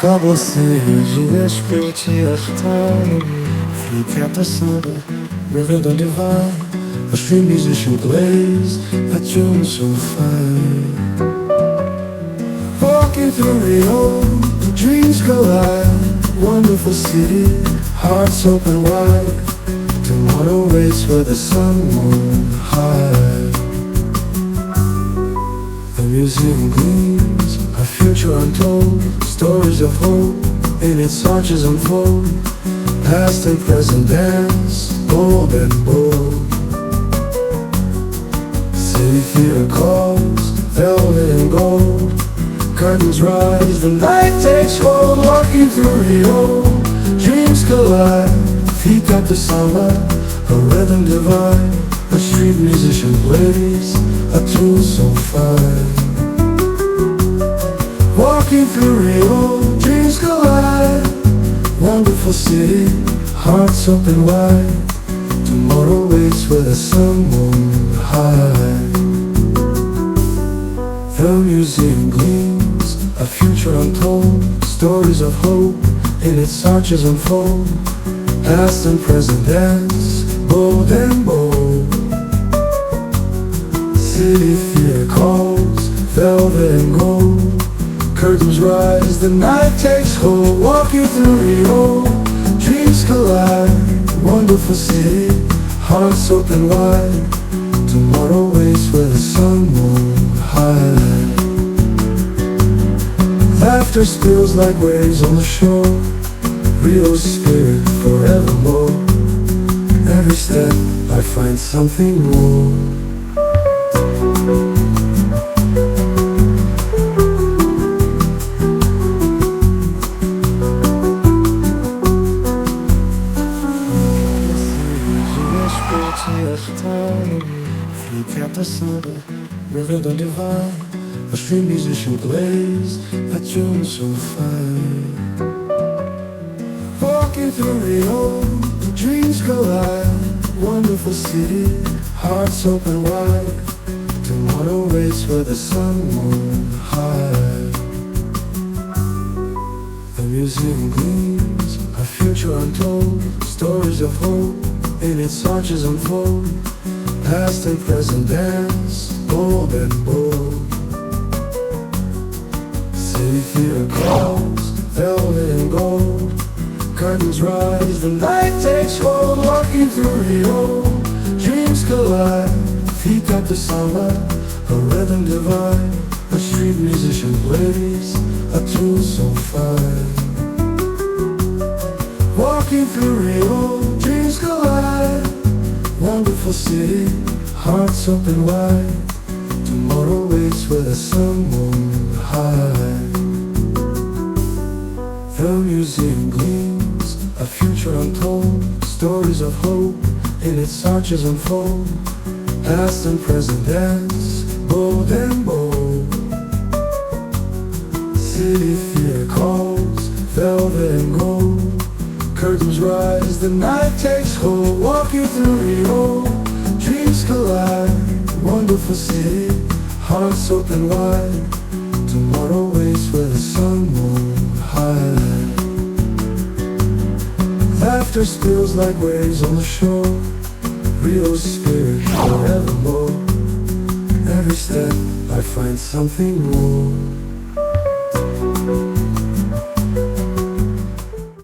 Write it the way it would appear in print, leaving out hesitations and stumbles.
Double dias pra eu te arrastar. Fique abraçada, moving on divine. A street musician plays a tune so fine. Walking through Rio, the dreams collide. Wonderful city, hearts open wide. Tomorrow waits where the sun won't hide. The museum gleams, a future untold. Stories of hope, in its arches unfold. Past and present dance, bold and bold. City theater calls, velvet and gold. Curtains rise, the night takes hold. Walking through Rio, dreams collide. Feet got the samba, a rhythm divine. A street musician plays a tune so fine. Walking through Rio, dreams collide. Wonderful city, hearts open wide. Tomorrow waits where the sun won't hide. The museum gleams, a future untold. Stories of hope, in its arches unfold. Past and present dance, bold and bold. City theater calls, velvet and gold. Curtains rise, the night takes hold. Walking through Rio, dreams collide. Wonderful city, hearts open wide. Tomorrow waits where the sun won't hide. Laughter spills like waves on the shore. Rio's spirit forevermore. Every step I find something more. Fique abraçada, moving on divine. A street musician plays a tune so fine. Walking through Rio, the dreams collide. Wonderful city, hearts open wide. Tomorrow waits where the sun won't hide. The museum gleams, a future untold. Stories of hope, in its arches unfold. Past and present dance, bold and bold. City theater calls, velvet and gold. Curtains rise, the night takes hold. Walking through Rio, dreams collide. Feet got the samba, a rhythm divine. A street musician plays a tune so fine. Walking through Rio, dreams collide. Wonderful city, hearts open wide. Tomorrow waits where the sun won't hide. The museum gleams, a future untold. Stories of hope, in its arches unfold. Past and present dance, bold and bold. City theater calls, velvet and gold. Curtains rise, the night takes hold. Walking through Rio, dreams collide. Wonderful city, hearts open wide. Tomorrow waits where the sun won't hide. Laughter spills like waves on the shore. Rio's spirit forevermore. Every step I find something more.